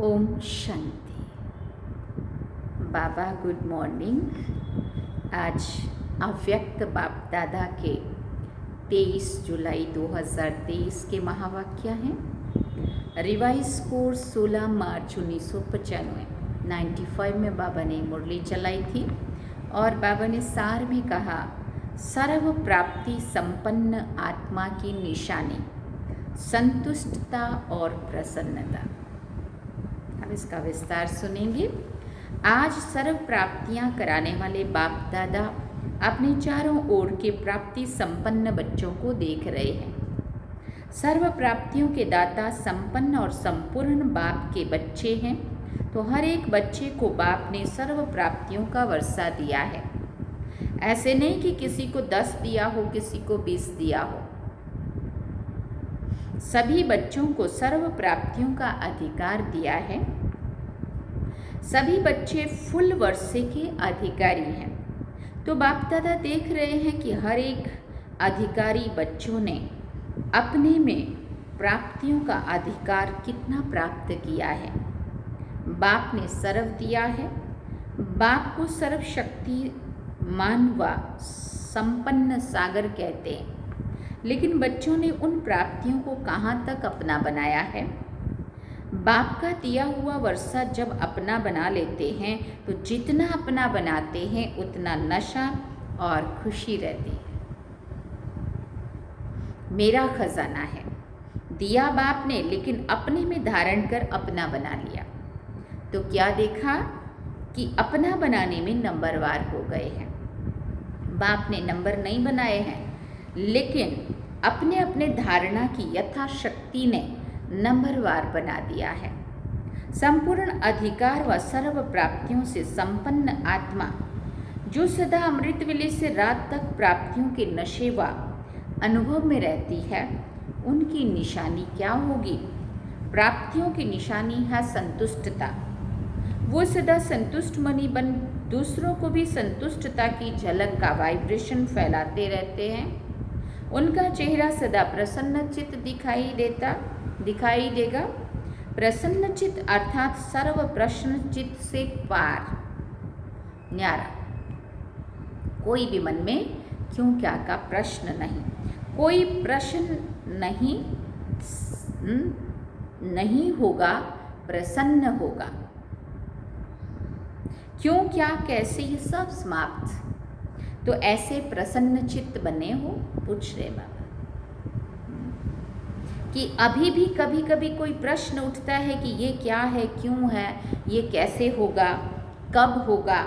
ओम शांति। बाबा good morning. आज अव्यक्त बाप दादा के 23 जुलाई 2023 के महावाक्य हैं। रिवाइज कोर्स 16 मार्च 1995 95 में बाबा ने मुरली चलाई थी और बाबा ने सार में कहा, सर्व प्राप्ति संपन्न आत्मा की निशानी संतुष्टता और प्रसन्नता। अब इसका विस्तार सुनेंगे। आज सर्व प्राप्तियां कराने वाले बाप दादा अपने चारों ओर के प्राप्ति संपन्न बच्चों को देख रहे हैं। सर्व प्राप्तियों के दाता संपन्न और संपूर्ण बाप के बच्चे हैं, तो हर एक बच्चे को बाप ने सर्व प्राप्तियों का वर्षा दिया है। ऐसे नहीं कि किसी को 10 दिया हो, किसी को 20 दिया हो। सभी बच्चों को सर्व प्राप्तियों का अधिकार दिया है। सभी बच्चे फुल वर्षे के अधिकारी हैं। तो बाप दादा देख रहे हैं कि हर एक अधिकारी बच्चों ने अपने में प्राप्तियों का अधिकार कितना प्राप्त किया है। बाप ने सर्व दिया है। बाप को सर्वशक्तिमान व संपन्न सागर कहते हैं, लेकिन बच्चों ने उन प्राप्तियों को कहाँ तक अपना बनाया है। बाप का दिया हुआ वर्षा जब अपना बना लेते हैं तो जितना अपना बनाते हैं उतना नशा और खुशी रहती है। मेरा खजाना है, दिया बाप ने, लेकिन अपने में धारण कर अपना बना लिया तो क्या देखा कि अपना बनाने में नंबरवार हो गए हैं। बाप ने नंबर नहीं बनाए हैं, लेकिन अपने अपने धारणा की यथाशक्ति ने नंबरवार बना दिया है। संपूर्ण अधिकार व सर्व प्राप्तियों से संपन्न आत्मा जो सदा अमृत वेले से रात तक प्राप्तियों के नशे व अनुभव में रहती है, उनकी निशानी क्या होगी? प्राप्तियों की निशानी है संतुष्टता। वो सदा संतुष्ट मनी बन दूसरों को भी संतुष्टता की झलक का वाइब्रेशन फैलाते रहते हैं। उनका चेहरा सदा प्रसन्नचित दिखाई देगा। प्रसन्नचित अर्थात सर्व प्रश्नचित से पार, न्यारा। कोई भी मन में क्यों क्या का प्रश्न नहीं, कोई प्रश्न नहीं होगा, प्रसन्न होगा। क्यों क्या कैसे ये सब समाप्त। तो ऐसे प्रसन्न चित्त बने हो, पूछ रहे बाबा कि अभी भी कभी कभी कोई प्रश्न उठता है कि ये क्या है, क्यों है, ये कैसे होगा, कब होगा।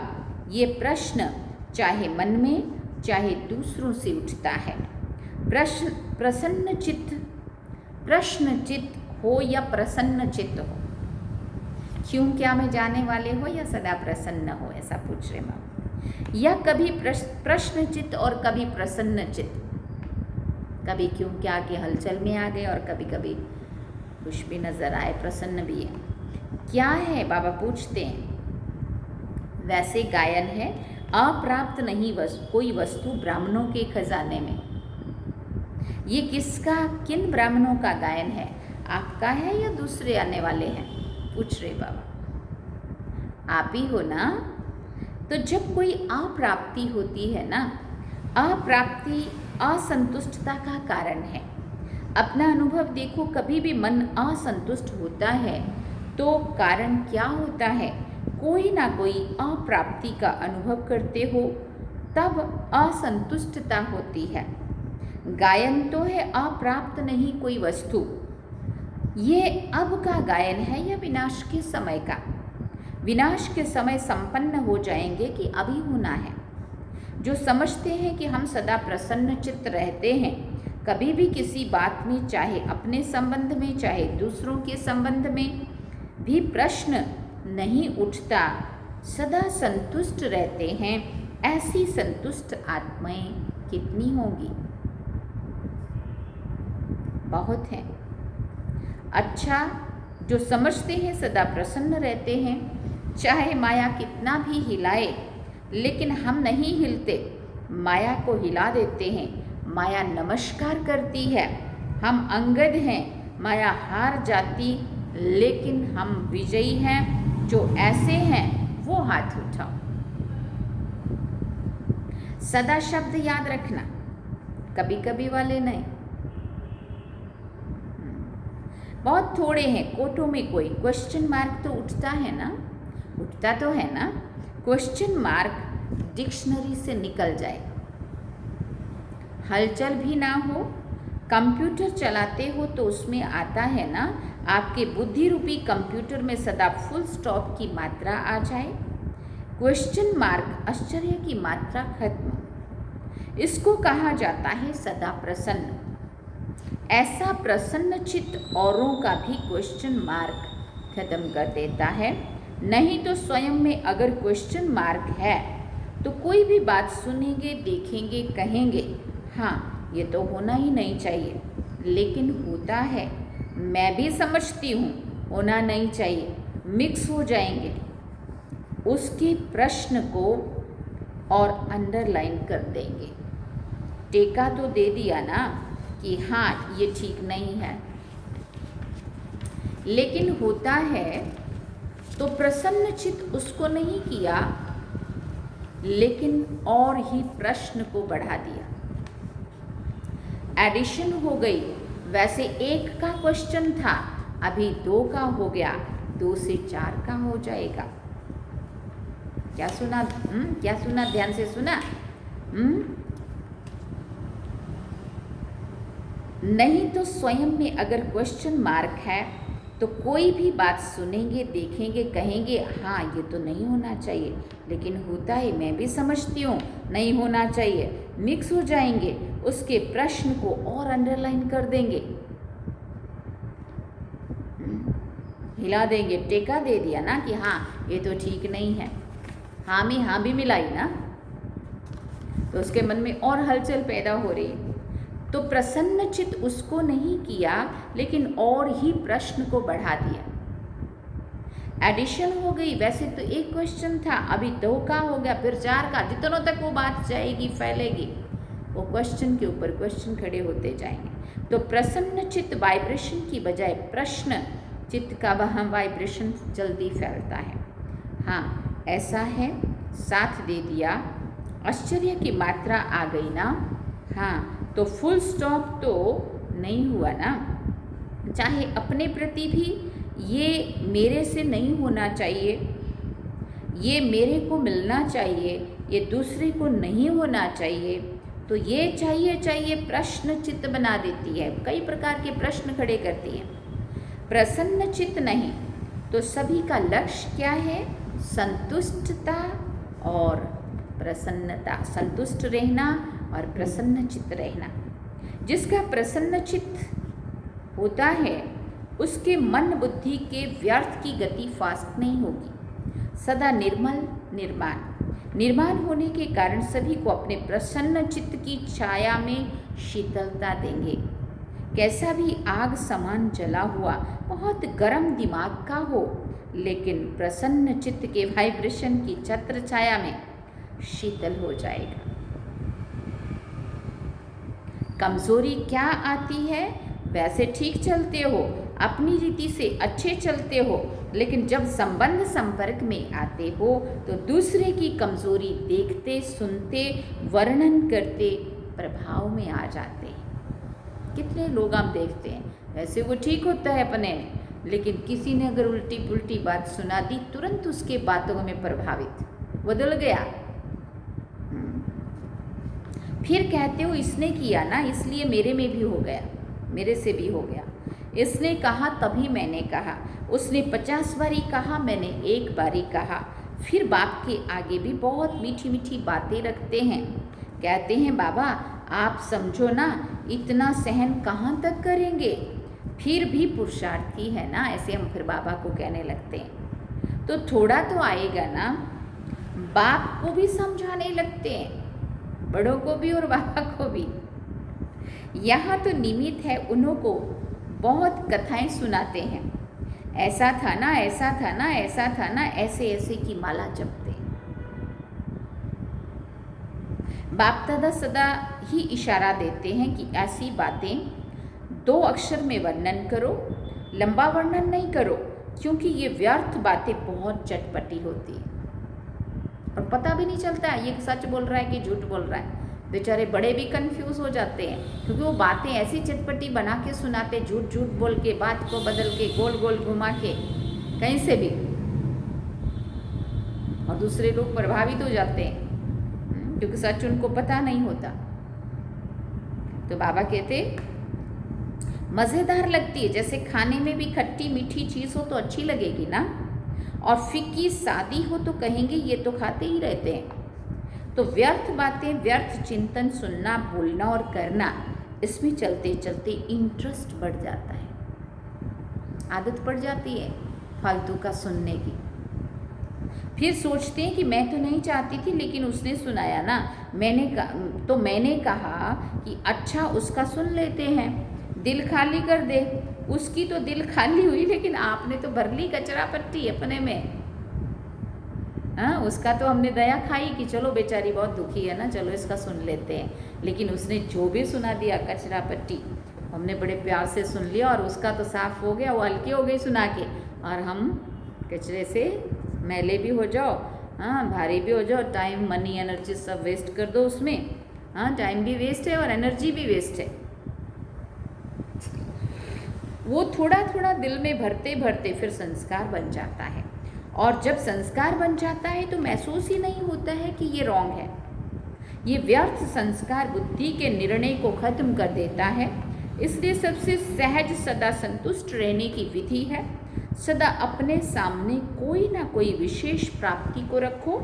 ये प्रश्न चाहे मन में चाहे दूसरों से उठता है। प्रसन्न चित्त हो या प्रसन्न चित्त हो, क्यों क्या में जाने वाले हो या सदा प्रसन्न हो, ऐसा पूछ रहे बाबा। या कभी प्रश्न चित्त और कभी प्रसन्न चित्त, कभी क्यों क्या के हलचल में आ गए और कभी कभी खुश भी नजर आए, प्रसन्न भी है। क्या है बाबा पूछते हैं। वैसे गायन है, अप्राप्त नहीं कोई वस्तु ब्राह्मणों के खजाने में। ये किसका, किन ब्राह्मणों का गायन है? आपका है या दूसरे आने वाले हैं, पूछ रहे बाबा। आप ही हो ना। तो जब कोई अप्राप्ति होती है ना, अप्राप्ति असंतुष्टता का कारण है। अपना अनुभव देखो, कभी भी मन असंतुष्ट होता है तो कारण क्या होता है? कोई ना कोई अप्राप्ति का अनुभव करते हो तब असंतुष्टता होती है। गायन तो है अप्राप्त नहीं कोई वस्तु। ये अब का गायन है या विनाश के समय का? विनाश के समय संपन्न हो जाएंगे कि अभी होना है? जो समझते हैं कि हम सदा प्रसन्न चित्त रहते हैं, कभी भी किसी बात में, चाहे अपने संबंध में चाहे दूसरों के संबंध में भी प्रश्न नहीं उठता, सदा संतुष्ट रहते हैं, ऐसी संतुष्ट आत्माएं कितनी होंगी? बहुत हैं। अच्छा, जो समझते हैं सदा प्रसन्न रहते हैं, चाहे माया कितना भी हिलाए, लेकिन हम नहीं हिलते, माया को हिला देते हैं। माया नमस्कार करती है। हम अंगद हैं, माया हार जाती, लेकिन हम विजयी हैं। जो ऐसे हैं वो हाथ उठाओ। सदा शब्द याद रखना, कभी कभी वाले नहीं। बहुत थोड़े हैं, कोटों में कोई क्वेश्चन मार्क तो उठता है ना, उठता तो है ना। क्वेश्चन मार्क डिक्शनरी से निकल जाए, हलचल भी ना हो। कंप्यूटर चलाते हो तो उसमें आता है ना, आपके बुद्धि रूपी कंप्यूटर में सदा फुल स्टॉप की मात्रा आ जाए। क्वेश्चन मार्क आश्चर्य की मात्रा खत्म। इसको कहा जाता है सदा प्रसन्न। ऐसा प्रसन्न चित्त औरों का भी क्वेश्चन मार्क खत्म कर देता है। नहीं तो स्वयं में अगर क्वेश्चन मार्क है तो कोई भी बात सुनेंगे, देखेंगे, कहेंगे हाँ ये तो होना ही नहीं चाहिए, लेकिन होता है। मैं भी समझती हूँ होना नहीं चाहिए, मिक्स हो जाएंगे। उसके प्रश्न को और अंडरलाइन कर देंगे। टेका तो दे दिया ना कि हाँ ये ठीक नहीं है, लेकिन होता है तो प्रसन्न चित्त उसको नहीं किया, लेकिन और ही प्रश्न को बढ़ा दिया। एडिशन हो गई। वैसे 1 का क्वेश्चन था, अभी 2 का हो गया, 2 से 4 का हो जाएगा। क्या सुना? क्या सुना? ध्यान से सुना? नहीं तो स्वयं में अगर क्वेश्चन मार्क है तो कोई भी बात सुनेंगे, देखेंगे, कहेंगे हाँ ये तो नहीं होना चाहिए, लेकिन होता है। मैं भी समझती हूँ नहीं होना चाहिए, मिक्स हो जाएंगे। उसके प्रश्न को और अंडरलाइन कर देंगे, हिला देंगे। टेका दे दिया ना कि हाँ ये तो ठीक नहीं है, हाँ में हाँ भी मिलाई ना, तो उसके मन में और हलचल पैदा हो रही है। तो प्रसन्न चित्त उसको नहीं किया, लेकिन और ही प्रश्न को बढ़ा दिया। एडिशन हो गई। वैसे तो 1 क्वेश्चन था, अभी 2 का हो गया, फिर 4 का। जितनों तक वो बात जाएगी, फैलेगी, वो क्वेश्चन के ऊपर क्वेश्चन खड़े होते जाएंगे। तो प्रसन्न चित्त वाइब्रेशन की बजाय प्रश्न चित्त का वह वाइब्रेशन जल्दी फैलता है। हाँ ऐसा है, साथ दे दिया, आश्चर्य की मात्रा आ गई ना। हाँ तो फुल स्टॉप तो नहीं हुआ ना। चाहे अपने प्रति भी ये मेरे से नहीं होना चाहिए, ये मेरे को मिलना चाहिए, ये दूसरे को नहीं होना चाहिए, तो ये चाहिए प्रश्न चित्त बना देती है। कई प्रकार के प्रश्न खड़े करती है। प्रसन्न चित्त नहीं तो सभी का लक्ष्य क्या है? संतुष्टता और प्रसन्नता। संतुष्ट रहना और प्रसन्न चित्त रहना। जिसका प्रसन्न चित्त होता है उसके मन बुद्धि के व्यर्थ की गति फास्ट नहीं होगी। सदा निर्मल निर्माण होने के कारण सभी को अपने प्रसन्न चित्त की छाया में शीतलता देंगे। कैसा भी आग समान जला हुआ बहुत गर्म दिमाग का हो, लेकिन प्रसन्न चित्त के वाइब्रेशन की छत्र छाया में शीतल हो जाएगा। कमजोरी क्या आती है? वैसे ठीक चलते हो, अपनी रीति से अच्छे चलते हो, लेकिन जब संबंध संपर्क में आते हो तो दूसरे की कमजोरी देखते, सुनते, वर्णन करते प्रभाव में आ जाते हैं। कितने लोग हम देखते हैं, वैसे वो ठीक होता है अपने में, लेकिन किसी ने अगर उल्टी पुल्टी बात सुना दी, तुरंत उसके बातों में प्रभावित, बदल गया। फिर कहते हो इसने किया ना इसलिए मेरे में भी हो गया, मेरे से भी हो गया। इसने कहा तभी मैंने कहा, उसने 50 बारी कहा, मैंने 1 बारी कहा। फिर बाप के आगे भी बहुत मीठी मीठी बातें रखते हैं। कहते हैं बाबा आप समझो ना, इतना सहन कहाँ तक करेंगे, फिर भी पुरुषार्थी है ना, ऐसे हम फिर बाबा को कहने लगते हैं। तो थोड़ा तो आएगा ना। बाप को भी समझाने लगते हैं, बड़ों को भी और बाबा को भी। यहाँ तो निमित्त है, उन्हों को बहुत कथाएं सुनाते हैं। ऐसा था ना, ऐसा था ना, ऐसा था ना, ऐसे ऐसे की माला जपते। बाप दादा सदा ही इशारा देते हैं कि ऐसी बातें 2 अक्षर में वर्णन करो, लंबा वर्णन नहीं करो, क्योंकि ये व्यर्थ बातें बहुत चटपटी होती है और पता भी नहीं चलता है ये सच बोल रहा है कि झूठ बोल रहा है। बेचारे बड़े भी कंफ्यूज हो जाते हैं, क्योंकि वो बातें ऐसी चटपटी बना के सुनाते, झूठ झूठ बोल के, बात को बदल के, गोल गोल घुमा के, कहीं से भी, और दूसरे लोग प्रभावित हो जाते हैं क्योंकि सच उनको पता नहीं होता। तो बाबा कहते मज़ेदार लगती है, जैसे खाने में भी खट्टी मीठी चीज़ हो तो अच्छी लगेगी ना, और फीकी सादी हो तो कहेंगे ये तो खाते ही रहते हैं। तो व्यर्थ बातें, व्यर्थ चिंतन सुनना, बोलना और करना, इसमें चलते चलते इंटरेस्ट बढ़ जाता है, आदत पड़ जाती है फालतू का सुनने की। फिर सोचते हैं कि मैं तो नहीं चाहती थी लेकिन उसने सुनाया ना, मैंने कहा कि अच्छा उसका सुन लेते हैं, दिल खाली कर दे। उसकी तो दिल खाली हुई, लेकिन आपने तो भर ली कचरा पट्टी अपने में। हाँ, उसका तो हमने दया खाई कि चलो बेचारी बहुत दुखी है ना, चलो इसका सुन लेते हैं, लेकिन उसने जो भी सुना दिया कचरा पट्टी, हमने बड़े प्यार से सुन लिया और उसका तो साफ हो गया, वो हल्की हो गई सुना के, और हम कचरे से मैले भी हो जाओ, हाँ भारी भी हो जाओ, टाइम मनी एनर्जी सब वेस्ट कर दो उसमें। हाँ, टाइम भी वेस्ट है और एनर्जी भी वेस्ट है। वो थोड़ा थोड़ा दिल में भरते भरते फिर संस्कार बन जाता है, और जब संस्कार बन जाता है तो महसूस ही नहीं होता है कि ये रॉन्ग है। ये व्यर्थ संस्कार बुद्धि के निर्णय को खत्म कर देता है। इसलिए सबसे सहज सदा संतुष्ट रहने की विधि है, सदा अपने सामने कोई ना कोई विशेष प्राप्ति को रखो,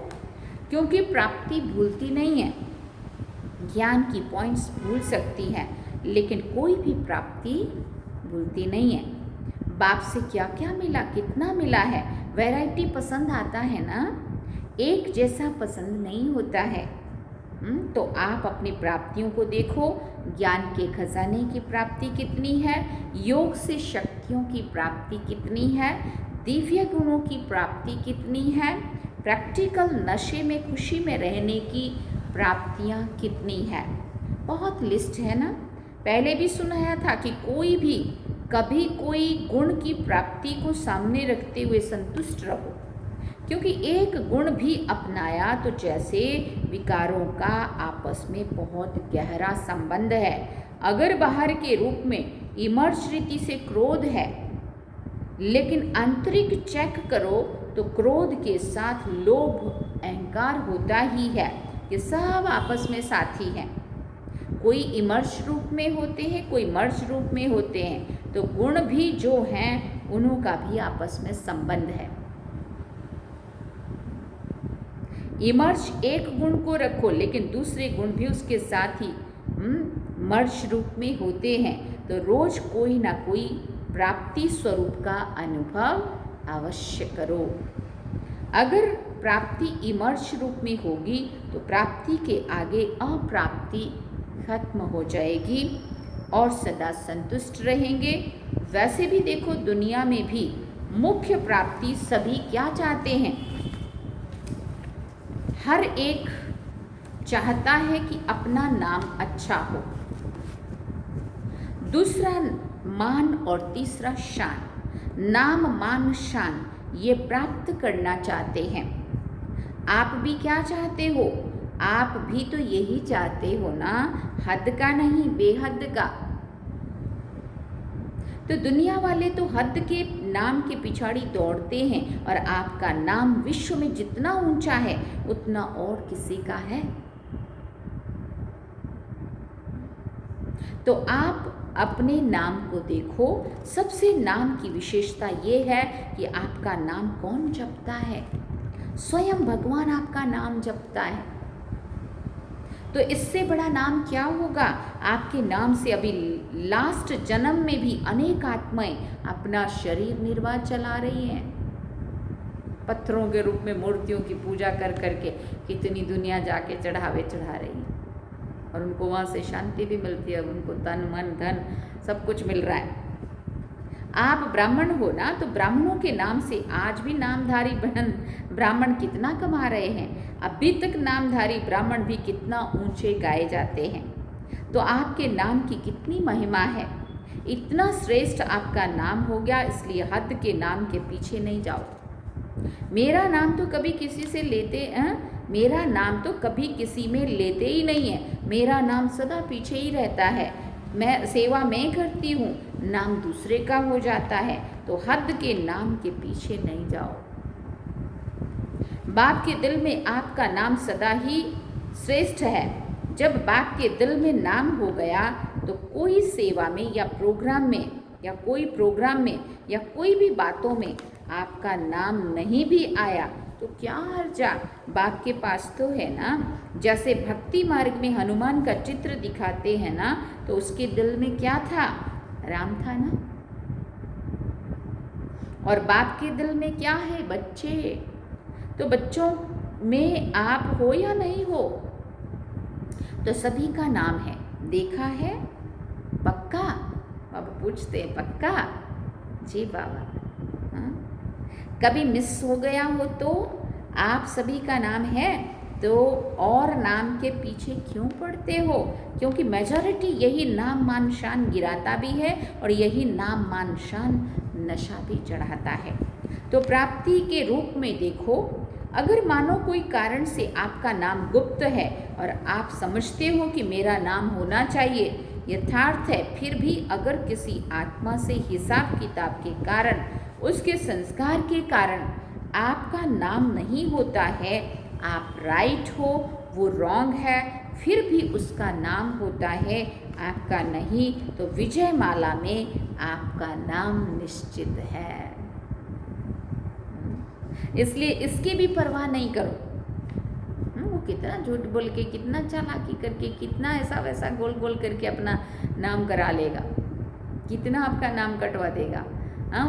क्योंकि प्राप्ति भूलती नहीं है। ज्ञान की पॉइंट्स भूल सकती है, लेकिन कोई भी प्राप्ति भूलती नहीं है। बाप से क्या क्या मिला, कितना मिला है, वैरायटी पसंद आता है ना, एक जैसा पसंद नहीं होता है। तो आप अपनी प्राप्तियों को देखो, ज्ञान के खजाने की प्राप्ति कितनी है, योग से शक्तियों की प्राप्ति कितनी है, दिव्य गुणों की प्राप्ति कितनी है, प्रैक्टिकल नशे में खुशी में रहने की प्राप्तियाँ कितनी है। बहुत लिस्ट है ना। पहले भी सुनाया था कि कोई भी कभी कोई गुण की प्राप्ति को सामने रखते हुए संतुष्ट रहो, क्योंकि एक गुण भी अपनाया तो जैसे विकारों का आपस में बहुत गहरा संबंध है। अगर बाहर के रूप में इमर्ज रीति से क्रोध है, लेकिन आंतरिक चेक करो तो क्रोध के साथ लोभ अहंकार होता ही है। ये सब आपस में साथी हैं। कोई इमर्ज रूप में होते हैं, कोई मर्ज रूप में होते हैं, तो गुण भी जो हैं उन्हों का भी आपस में संबंध है। इमर्ज एक गुण को रखो, लेकिन दूसरे गुण भी उसके साथ ही मर्ज रूप में होते हैं, तो रोज कोई ना कोई प्राप्ति स्वरूप का अनुभव अवश्य करो। अगर प्राप्ति इमर्ज रूप में होगी तो प्राप्ति के आगे अप्राप्ति खत्म हो जाएगी और सदा संतुष्ट रहेंगे। वैसे भी देखो, दुनिया में भी मुख्य प्राप्ति सभी क्या चाहते हैं, हर एक चाहता है कि अपना नाम अच्छा हो, दूसरा मान और तीसरा शान। नाम मान शान ये प्राप्त करना चाहते हैं। आप भी क्या चाहते हो? आप भी तो यही चाहते हो ना, हद का नहीं बेहद का। तो दुनिया वाले तो हद के नाम के पिछाड़ी दौड़ते हैं, और आपका नाम विश्व में जितना ऊंचा है उतना और किसी का है। तो आप अपने नाम को देखो। सबसे नाम की विशेषता ये है कि आपका नाम कौन जपता है? स्वयं भगवान आपका नाम जपता है। तो इससे बड़ा नाम क्या होगा? आपके नाम से अभी लास्ट जन्म में भी अनेक आत्माएं अपना शरीर निर्वाह चला रही हैं। पत्थरों के रूप में मूर्तियों की पूजा कर करके कितनी दुनिया जाके चढ़ावे चढ़ा रही है, और उनको वहाँ से शांति भी मिलती है, उनको तन मन धन सब कुछ मिल रहा है। आप ब्राह्मण हो ना, तो ब्राह्मणों के नाम से आज भी नामधारी ब्राह्मण कितना कमा रहे हैं। अभी तक नामधारी ब्राह्मण भी कितना ऊंचे गाए जाते हैं। तो आपके नाम की कितनी महिमा है। इतना श्रेष्ठ आपका नाम हो गया, इसलिए हद के नाम के पीछे नहीं जाओ। मेरा नाम तो कभी किसी से लेते मेरा नाम तो कभी किसी में लेते ही नहीं है। मेरा नाम सदा पीछे ही रहता है। मैं सेवा मैं करती हूँ, नाम दूसरे का हो जाता है। तो हद के नाम के पीछे नहीं जाओ। बाप के दिल में आपका नाम सदा ही श्रेष्ठ है। जब बाप के दिल में नाम हो गया तो कोई सेवा में या प्रोग्राम में या कोई प्रोग्राम में या कोई भी बातों में आपका नाम नहीं भी आया तो क्या हर्जा, बाप के पास तो है ना। जैसे भक्ति मार्ग में हनुमान का चित्र दिखाते हैं ना, तो उसके दिल में क्या था? राम था ना। और बाप के दिल में क्या है? बच्चे। तो बच्चों में आप हो या नहीं हो, तो सभी का नाम है। देखा है? पक्का? बाबा पूछते हैं, पक्का? जी बाबा। हाँ? कभी मिस हो गया हो तो आप सभी का नाम है, तो और नाम के पीछे क्यों पड़ते हो? क्योंकि मेजॉरिटी यही नाम मान शान गिराता भी है और यही नाम मान शान नशा भी चढ़ाता है। तो प्राप्ति के रूप में देखो, अगर मानो कोई कारण से आपका नाम गुप्त है और आप समझते हो कि मेरा नाम होना चाहिए, यथार्थ है, फिर भी अगर किसी आत्मा से हिसाब किताब के कारण, उसके संस्कार के कारण आपका नाम नहीं होता है, आप राइट हो, वो रॉन्ग है, फिर भी उसका नाम होता है, आपका नहीं, तो विजय माला में आपका नाम निश्चित है। इसलिए इसकी भी परवाह नहीं करो। वो कितना झूठ बोल के, कितना चालाकी करके, कितना ऐसा वैसा गोल गोल करके अपना नाम करा लेगा, कितना आपका नाम कटवा देगा,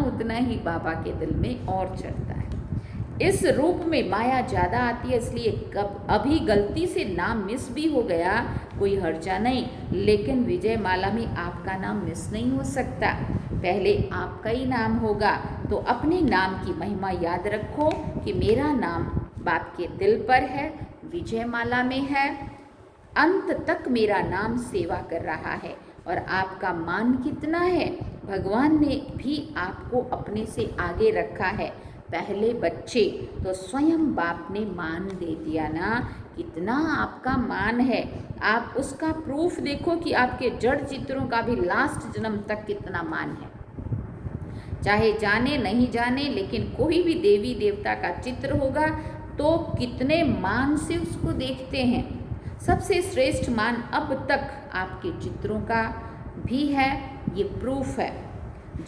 उतना ही बाबा के दिल में और चढ़ता है। इस रूप में माया ज़्यादा आती है, इसलिए कब अभी गलती से नाम मिस भी हो गया कोई हर्जा नहीं, लेकिन विजय माला में आपका नाम मिस नहीं हो सकता। पहले आपका ही नाम होगा। तो अपने नाम की महिमा याद रखो कि मेरा नाम बाप के दिल पर है, विजय माला में है, अंत तक मेरा नाम सेवा कर रहा है। और आपका मान कितना है? भगवान ने भी आपको अपने से आगे रखा है। पहले बच्चे तो स्वयं बाप ने मान दे दिया ना, कितना आपका मान है। आप उसका प्रूफ देखो कि आपके जड़ चित्रों का भी लास्ट जन्म तक कितना मान है। चाहे जाने नहीं जाने, लेकिन कोई भी देवी देवता का चित्र होगा तो कितने मान से उसको देखते हैं। सबसे श्रेष्ठ मान अब तक आपके चित्रों का भी है, ये प्रूफ है।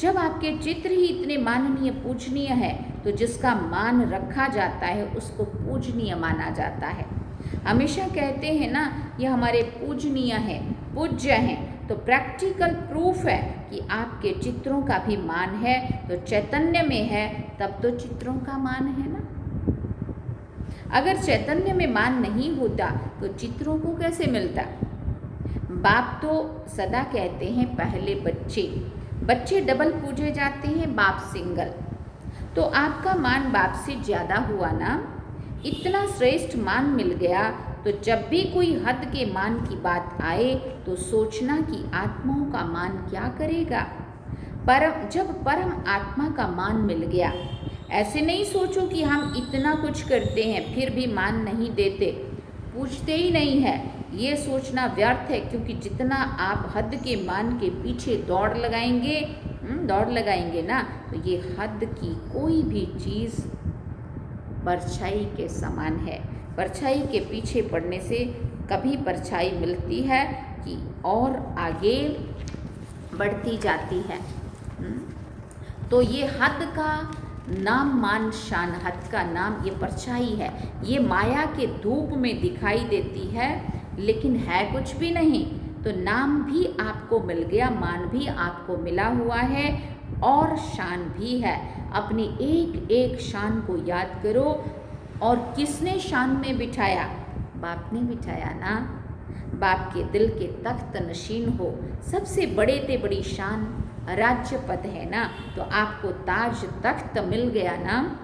जब आपके चित्र ही इतने माननीय पूजनीय है, तो जिसका मान रखा जाता है उसको पूजनीय माना जाता है। हमेशा कहते हैं ना, ये हमारे पूजनीय है, पूज्य हैं। तो प्रैक्टिकल प्रूफ है कि आपके चित्रों का भी मान है। तो चैतन्य में है तब तो चित्रों का मान है ना। अगर चैतन्य में मान नहीं होता तो चित्रों को कैसे मिलता? बाप तो सदा कहते हैं पहले बच्चे डबल पूजे जाते हैं, बाप सिंगल। तो आपका मान बाप से ज़्यादा हुआ ना, इतना श्रेष्ठ मान मिल गया। तो जब भी कोई हद के मान की बात आए तो सोचना कि आत्माओं का मान क्या करेगा। जब परम आत्मा का मान मिल गया, ऐसे नहीं सोचो कि हम इतना कुछ करते हैं फिर भी मान नहीं देते, पूछते ही नहीं है। ये सोचना व्यर्थ है, क्योंकि जितना आप हद के मान के पीछे दौड़ लगाएंगे ना, तो ये हद की कोई भी चीज़ परछाई के समान है। परछाई के पीछे पड़ने से कभी परछाई मिलती है कि और आगे बढ़ती जाती है। तो ये हद का नाम मान शान, हद का नाम, ये परछाई है। ये माया के धूप में दिखाई देती है, लेकिन है कुछ भी नहीं। तो नाम भी आपको मिल गया, मान भी आपको मिला हुआ है और शान भी है। अपनी एक एक शान को याद करो। और किसने शान में बिठाया? बाप ने बिठाया ना। बाप के दिल के तख्त नशीन हो। सबसे बड़े ते बड़ी शान राज्य पद है ना, तो आपको ताज तख्त मिल गया ना।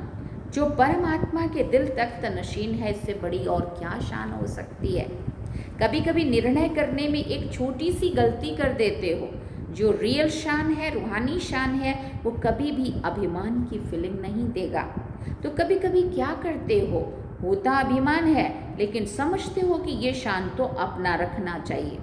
जो परमात्मा के दिल तख्त नशीन है, इससे बड़ी और क्या शान हो सकती है। कभी कभी निर्णय करने में एक छोटी सी गलती कर देते हो, जो रियल शान है, रूहानी शान है, वो कभी भी अभिमान की फीलिंग नहीं देगा। तो कभी कभी क्या करते हो, होता अभिमान है लेकिन समझते हो कि ये शान तो अपना रखना चाहिए,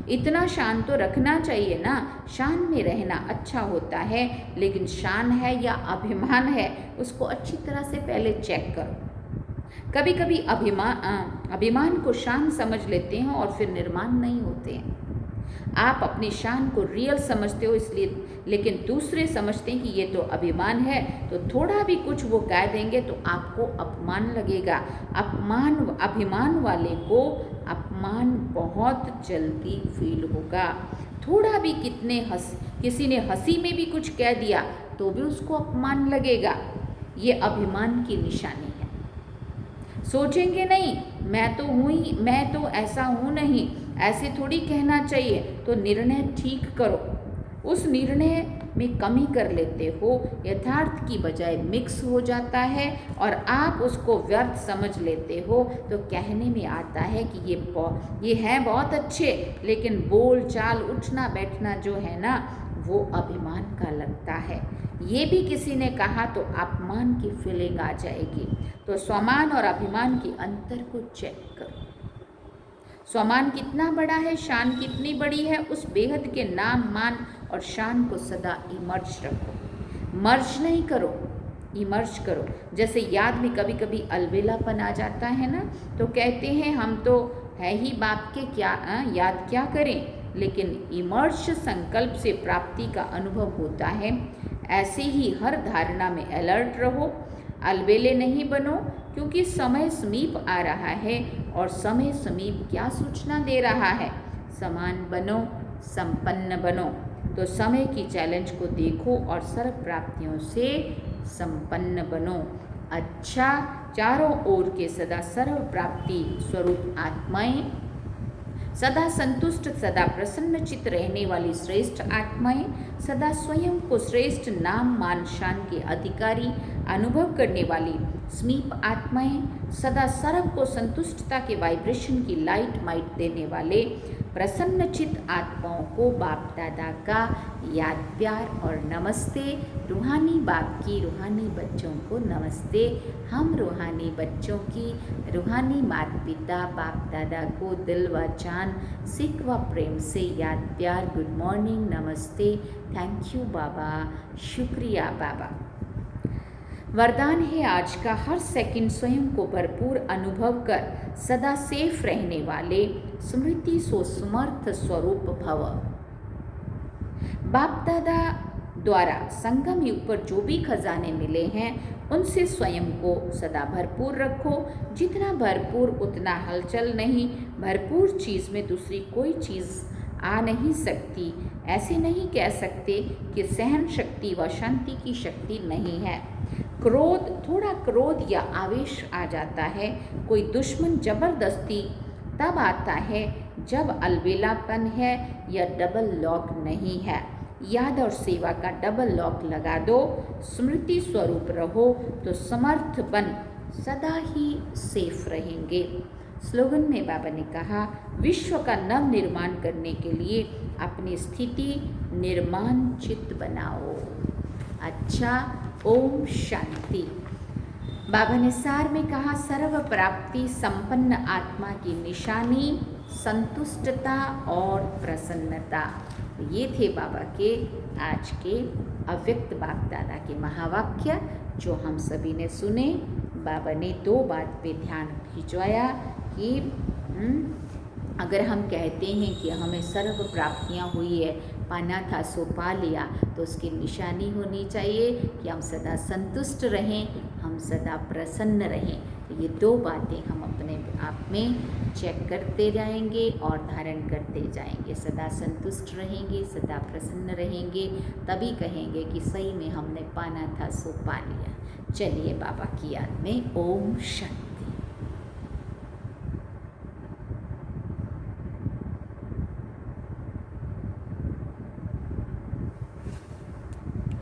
इतना शान तो रखना चाहिए ना, शान में रहना अच्छा होता है, लेकिन शान है या अभिमान है उसको अच्छी तरह से पहले चेक करो। कभी कभी अभिमान को शान समझ लेते हैं और फिर निर्माण नहीं होते हैं। आप अपनी शान को रियल समझते हो इसलिए, लेकिन दूसरे समझते हैं कि ये तो अभिमान है, तो थोड़ा भी कुछ वो कह देंगे तो आपको अपमान लगेगा। अभिमान वाले को अपमान बहुत जल्दी फील होगा। थोड़ा भी किसी ने हंसी में भी कुछ कह दिया तो भी उसको अपमान लगेगा। ये अभिमान की निशानी है। सोचेंगे नहीं मैं तो ऐसा हूँ नहीं, ऐसे थोड़ी कहना चाहिए, तो निर्णय ठीक करो। उस निर्णय में कमी कर लेते हो, यथार्थ की बजाय मिक्स हो जाता है और आप उसको व्यर्थ समझ लेते हो। तो कहने में आता है कि ये हैं बहुत अच्छे, लेकिन बोल चाल उठना बैठना जो है ना वो अभिमान का लगता है। ये भी किसी ने कहा तो अपमान की फीलिंग आ जाएगी। तो स्वमान और अभिमान के अंतर को चेक करो। स्वमान कितना बड़ा है, शान कितनी बड़ी है, उस बेहद के नाम मान और शान को सदा इमर्ज रखो। मर्ज नहीं करो, इमर्ज करो। जैसे याद में कभी कभी अलबेलापन आ जाता है ना, तो कहते हैं हम तो है ही बाप के, क्या याद क्या करें, लेकिन इमर्ज संकल्प से प्राप्ति का अनुभव होता है। ऐसे ही हर धारणा में अलर्ट रहो, अलबेले नहीं बनो, क्योंकि समय समीप आ रहा है और समय समीप क्या सूचना दे रहा है, समान बनो, संपन्न बनो। तो समय की चैलेंज को देखो और सर्व प्राप्तियों से संपन्न बनो। अच्छा, चारों ओर के सदा सर्व प्राप्ति स्वरूप आत्माएं, सदा संतुष्ट, सदा प्रसन्न चित्त रहने वाली श्रेष्ठ आत्माएं, सदा स्वयं को श्रेष्ठ नाम मान शान के अधिकारी अनुभव करने वाली समीप आत्माएं, सदा सर्व को संतुष्टता के वाइब्रेशन की लाइट माइट देने वाले प्रसन्न चित्त आत्माओं को बाप दादा का याद प्यार और नमस्ते। रूहानी बाप की रूहानी बच्चों को नमस्ते। हम रूहानी बच्चों की रूहानी माता पिता बाप दादा को दिल व जान सिक व प्रेम से याद प्यार, गुड मॉर्निंग, नमस्ते, थैंक यू बाबा, शुक्रिया बाबा। वरदान है आज का, हर सेकंड स्वयं को भरपूर अनुभव कर सदा सेफ रहने वाले स्मृति समर्थ स्वरूप भव। बाप दादा द्वारा संगम युग पर जो भी खजाने मिले हैं उनसे स्वयं को सदा भरपूर रखो। जितना भरपूर उतना हलचल नहीं, भरपूर चीज़ में दूसरी कोई चीज़ आ नहीं सकती। ऐसे नहीं कह सकते कि सहन शक्ति व शांति की शक्ति नहीं है। क्रोध, थोड़ा क्रोध या आवेश आ जाता है, कोई दुश्मन जबरदस्ती तब आता है जब अलबेलापन है या डबल लॉक नहीं है। याद और सेवा का डबल लॉक लगा दो, स्मृति स्वरूप रहो तो समर्थ बन सदा ही सेफ रहेंगे। स्लोगन में बाबा ने कहा, विश्व का नव निर्माण करने के लिए अपनी स्थिति निर्माण चित्त बनाओ। अच्छा, ओम शांति। बाबा ने सार में कहा, सर्व प्राप्ति संपन्न आत्मा की निशानी संतुष्टता और प्रसन्नता। ये थे बाबा के आज के अव्यक्त बाप दादा के महावाक्य जो हम सभी ने सुने। बाबा ने दो बात पे ध्यान खिंचवाया कि अगर हम कहते हैं कि हमें सर्व प्राप्तियाँ हुई है, पाना था सो पा लिया, तो उसकी निशानी होनी चाहिए कि हम सदा संतुष्ट रहें, हम सदा प्रसन्न रहें। तो ये दो बातें हम अपने आप में चेक करते जाएंगे और धारण करते जाएंगे। सदा संतुष्ट रहेंगे, सदा प्रसन्न रहेंगे, तभी कहेंगे कि सही में हमने पाना था सो पा लिया। चलिए बाबा की याद में ओम शांति।